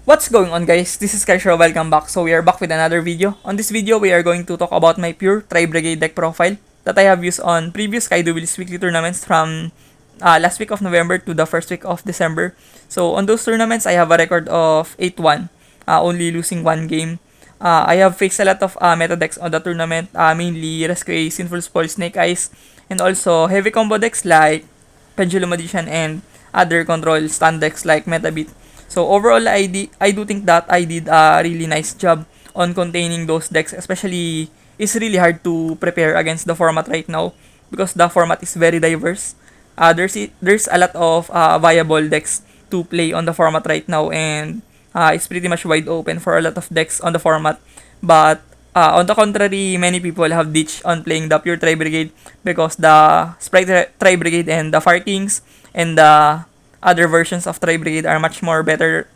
What's going on, guys? This is Kaisha. Welcome back. So we are back with another video. On this video, we are going to talk about my pure Tri-Brigade deck profile that I have used on previous Kai-Duelists weekly tournaments from last week of November to the first week of December. So on those tournaments, I have a record of 8-1, only losing one game. I have faced a lot of meta decks on the tournament, mainly Rescue, Sinful Spoil, Snake Eyes, and also heavy combo decks like Pendulum Magician and other control stand decks like Metabit. So overall, I do think that I did a really nice job on containing those decks, especially it's really hard to prepare against the format right now because the format is very diverse. There's a lot of viable decks to play on the format right now, and it's pretty much wide open for a lot of decks on the format. But on the contrary, many people have ditched on playing the pure Tri-Brigade because the Sprite Tri-Brigade and the Fire Kings and the other versions of Tri-Brigade are much more better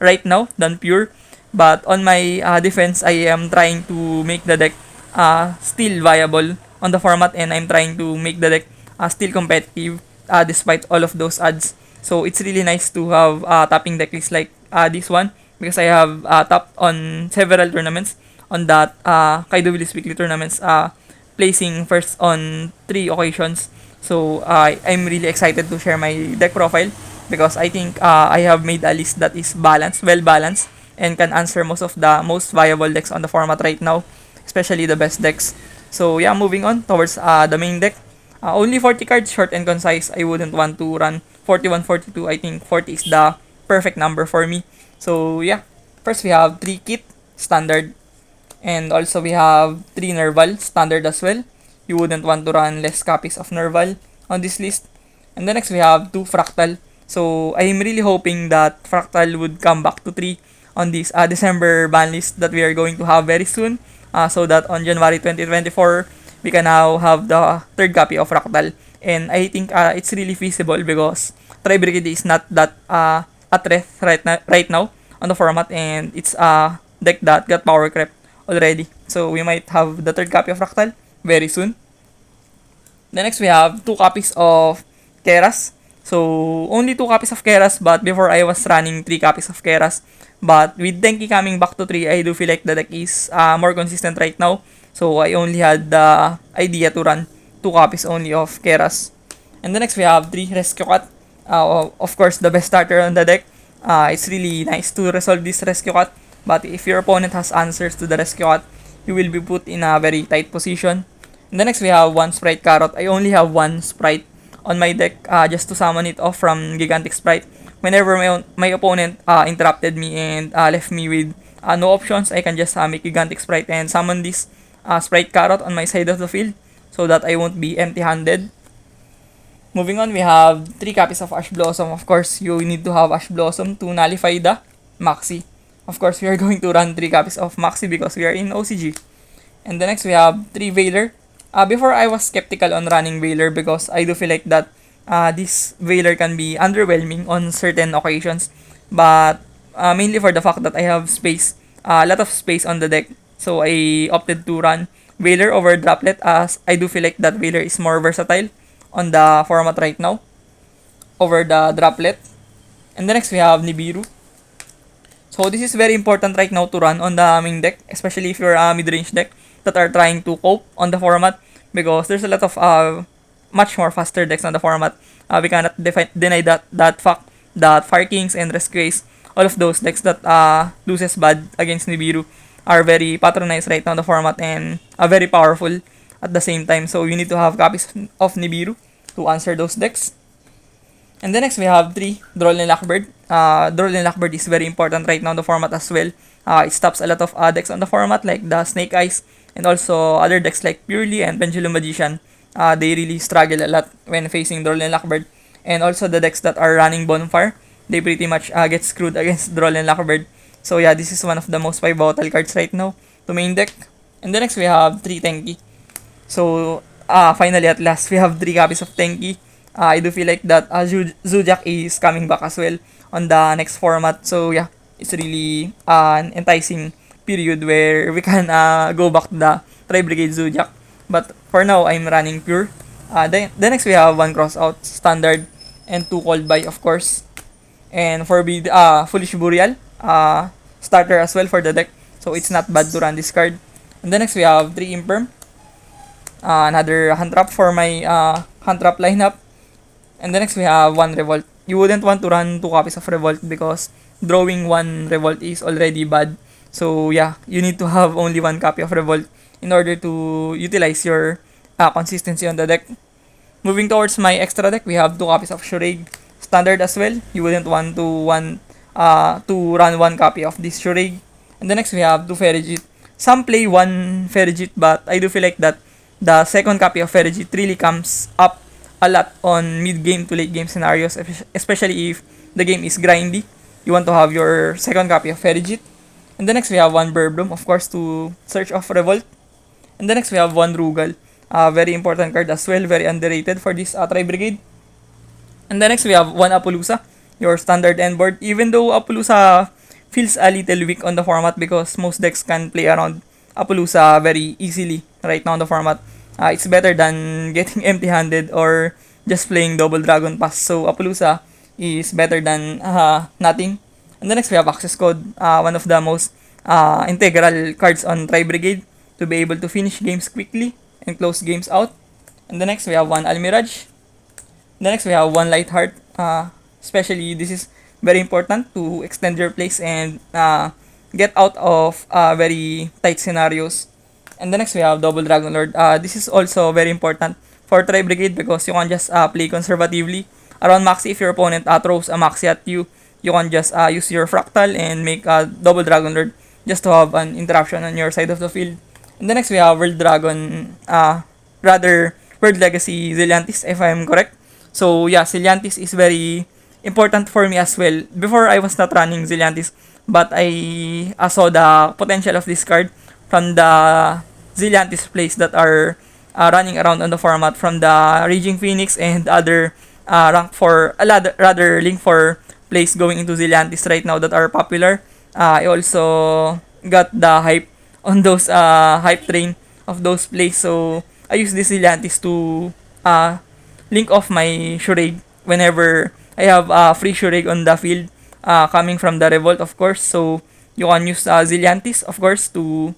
right now than pure. But on my defense, I am trying to make the deck still viable on the format, and I'm trying to make the deck still competitive despite all of those ads. So it's really nice to have tapping deck lists like this one because I have tapped on several tournaments on that Kai-Duelists weekly tournaments, placing first on 3 occasions. So I'm really excited to share my deck profile because I think I have made a list that is balanced, well balanced, and can answer most of the most viable decks on the format right now, especially the best decks. So yeah, moving on towards the main deck. Only 40 cards, short and concise. I wouldn't want to run 41, 42. I think 40 is the perfect number for me. So yeah, first we have 3 Kit, standard. And also we have 3 Nerval, standard as well. You wouldn't want to run less copies of Nerval on this list. And then next we have 2 Fractal. So I'm really hoping that Fractal would come back to 3 on this December ban list that we are going to have very soon. So that on January 2024, we can now have the third copy of Fractal. And I think it's really feasible because Tri-Brigade is not that a threat right now on the format, and it's a deck that got power creep already. So we might have the third copy of Fractal very soon. The next we have 2 copies of Keras. So only 2 copies of Keras, but before I was running 3 copies of Keras. But with Denki coming back to 3, I do feel like the deck is more consistent right now. So I only had the idea to run 2 copies only of Keras. And the next we have 3 Rescue Cat. Of course, the best starter on the deck. It's really nice to resolve this Rescue Cat. But if your opponent has answers to the Rescue Cat, you will be put in a very tight position. And the next we have 1 Sprite Carrot. I only have 1 Sprite on my deck just to summon it off from Gigantic Sprite. Whenever my opponent interrupted me and left me with no options, I can just make Gigantic Sprite and summon this Sprite Carrot on my side of the field so that I won't be empty-handed. Moving on, we have 3 copies of Ash Blossom. Of course, you need to have Ash Blossom to nullify the Maxi. Of course, we are going to run 3 copies of Maxi because we are in OCG. And the next, we have 3 Veiler. Before, I was skeptical on running Veiler because I do feel like that this Veiler can be underwhelming on certain occasions. But mainly for the fact that I have space, a lot of space on the deck. So I opted to run Veiler over Droplet as I do feel like that Veiler is more versatile on the format right now over the Droplet. And the next we have Nibiru. So this is very important right now to run on the main deck, especially if you're a mid-range deck that are trying to cope on the format because there's a lot of much more faster decks on the format. We cannot deny that fact that Fire Kings and Rescues, all of those decks that loses bad against Nibiru are very patronized right now in the format and very powerful at the same time. So you need to have copies of Nibiru to answer those decks. And then next we have 3 Droll and Lockbird. Droll and Lockbird is very important right now in the format as well. It stops a lot of decks on the format like the Snake Eyes and also other decks like Purely and Pendulum Magician. They really struggle a lot when facing Droll and Lockbird. And also the decks that are running Bonfire, they pretty much get screwed against Droll and Lockbird. So yeah, this is one of the most pivotal cards right now to main deck. And then next we have 3 Tenki. So finally at last we have 3 copies of Tenki. I do feel like that Zodiac is coming back as well on the next format. So yeah, it's really an enticing period where we can go back to the Tri-Brigade Zodiac. But for now, I'm running pure. The next we have 1 Crossout, standard, and 2 Called By, of course. And for Foolish Burial, starter as well for the deck. So it's not bad to run this card. And then next we have 3 Imperm. Another hand trap for my hand trap lineup. And then next we have 1 Revolt. You wouldn't want to run 2 copies of Revolt because drawing 1 Revolt is already bad. So yeah, you need to have only 1 copy of Revolt in order to utilize your consistency on the deck. Moving towards my extra deck, we have 2 copies of Shuraig. Standard as well. You wouldn't want to run 1 copy of this Shuraig. And the next we have 2 Ferrijit. Some play 1 Ferrijit, but I do feel like that the second copy of Ferrijit really comes up a lot on mid-game to late-game scenarios, especially if the game is grindy. You want to have your second copy of Ferrijit. And the next we have 1 Burbloom, of course, to search off Revolt. And the next we have 1 Rugal. Very important card as well, very underrated for this Tri-Brigade. And the next we have 1 Apollousa, your standard end board. Even though Apollousa feels a little weak on the format because most decks can play around Apollousa very easily right now on the format. It's better than getting empty-handed or just playing double Dragon Pass. So Apollousa is better than nothing. And the next we have Access Code, one of the most integral cards on Tri-Brigade to be able to finish games quickly and close games out. And the next we have 1 Almirage. The next we have 1 Lightheart. Especially this is very important to extend your plays and get out of very tight scenarios. And the next we have Double Dragon Lord. This is also very important for Tri-Brigade because you can just play conservatively. Around Maxi, if your opponent throws a Maxi at you, you can just use your Fractal and make a Double Dragon Lord just to have an interruption on your side of the field. And the next we have World Dragon, World Legacy Zilliantis, if I'm correct. So yeah, Zilliantis is very important for me as well. Before I was not running Zilliantis, but I saw the potential of this card from the Zilliantis plays that are running around on the format from the Raging Phoenix and other rank for rather link for plays going into Zilliantis right now that are popular. I also got the hype on those hype train of those plays, so I use this Zilliantis to link off my Shuraig whenever I have free Shuraig on the field coming from the Revolt, of course. So you can use Zilliantis, of course, to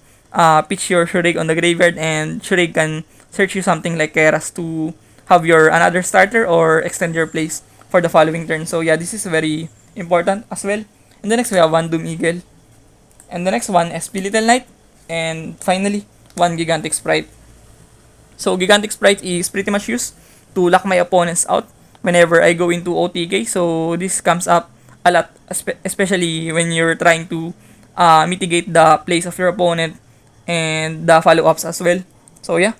pitch your Shuraig on the graveyard, and Shuraig can search you something like Keras to have your another starter or extend your plays for the following turn. So yeah, this is very important as well. And the next we have 1 Doom Eagle. And the next one, SP Little Knight. And finally, 1 Gigantic Sprite. So Gigantic Sprite is pretty much used to lock my opponents out whenever I go into OTK. So this comes up a lot, especially when you're trying to mitigate the plays of your opponent and the follow-ups as well. So yeah.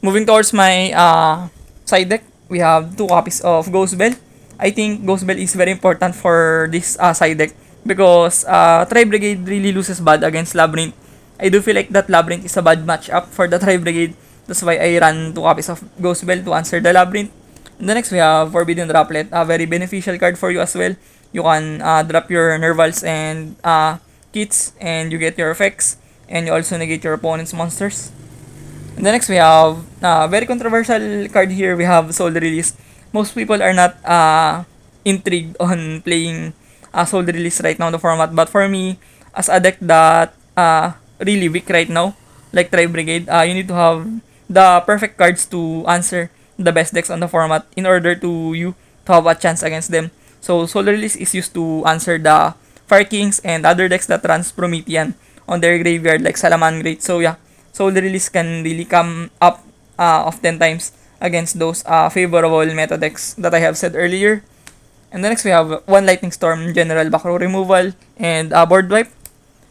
Moving towards my side deck, we have 2 copies of Ghost Bell. I think Ghost Bell is very important for this side deck because Tri-Brigade really loses bad against Labyrinth. I do feel like that Labyrinth is a bad matchup for the Tri-Brigade. That's why I run 2 copies of Ghost Bell to answer the Labyrinth. And the next we have Forbidden Droplet, a very beneficial card for you as well. You can drop your Nervals and kits and you get your effects, and you also negate your opponent's monsters. And the next we have very controversial card here. We have Soul Release. Most people are not intrigued on playing Soul Release right now in the format, but for me, as a deck that really weak right now, like Tri-Brigade, you need to have the perfect cards to answer the best decks on the format in order to you to have a chance against them. So Soul Release is used to answer the Fire Kings and other decks that runs Promethean on their graveyard like Salamangreat. So yeah, Soul Release can really come up oftentimes against those favorable meta decks that I have said earlier. And the next we have 1 Lightning Storm, General Backrow Removal, and Board Wipe,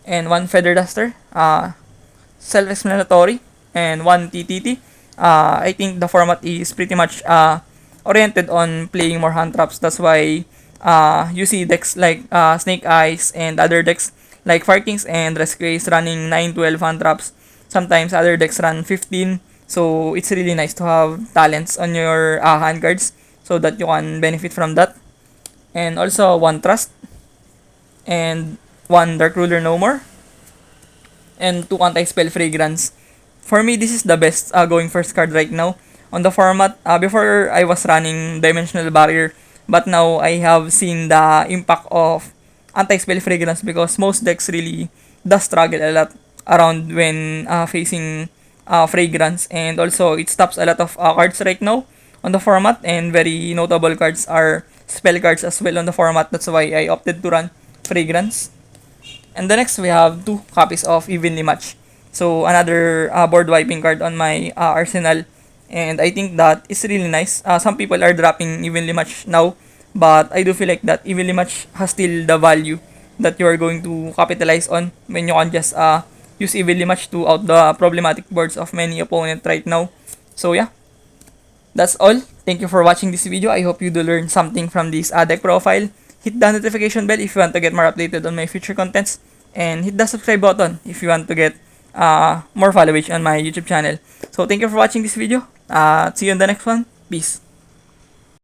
and 1 Feather Duster, self-explanatory, and 1 TTT. I think the format is pretty much oriented on playing more hand traps. That's why you see decks like Snake Eyes and other decks like Fire Kings and Rescues running 9-12 hand traps. Sometimes other decks run 15. So it's really nice to have talents on your hand cards so that you can benefit from that. And also 1 Trust, and 1 Dark Ruler No More, and 2 Anti-Spell Fragrance. For me, this is the best going first card right now on the format. Before I was running Dimensional Barrier, but now I have seen the impact of anti-spell fragrance because most decks really does struggle a lot around when facing fragrance, and also it stops a lot of cards right now on the format, and very notable cards are spell cards as well on the format. That's why I opted to run fragrance. And the next, we have 2 copies of Evenly Match. So another board wiping card on my arsenal, and I think that is really nice. Some people are dropping Evenly Match now, but I do feel like that Evenly Match has still the value that you are going to capitalize on when you can just use Evenly Match to out the problematic boards of many opponent right now. So yeah, that's all. Thank you for watching this video. I hope you do learn something from this deck profile. Hit the notification bell if you want to get more updated on my future contents, and hit the subscribe button if you want to get more followage on my YouTube channel. So thank you for watching this video. See you in the next one. Peace.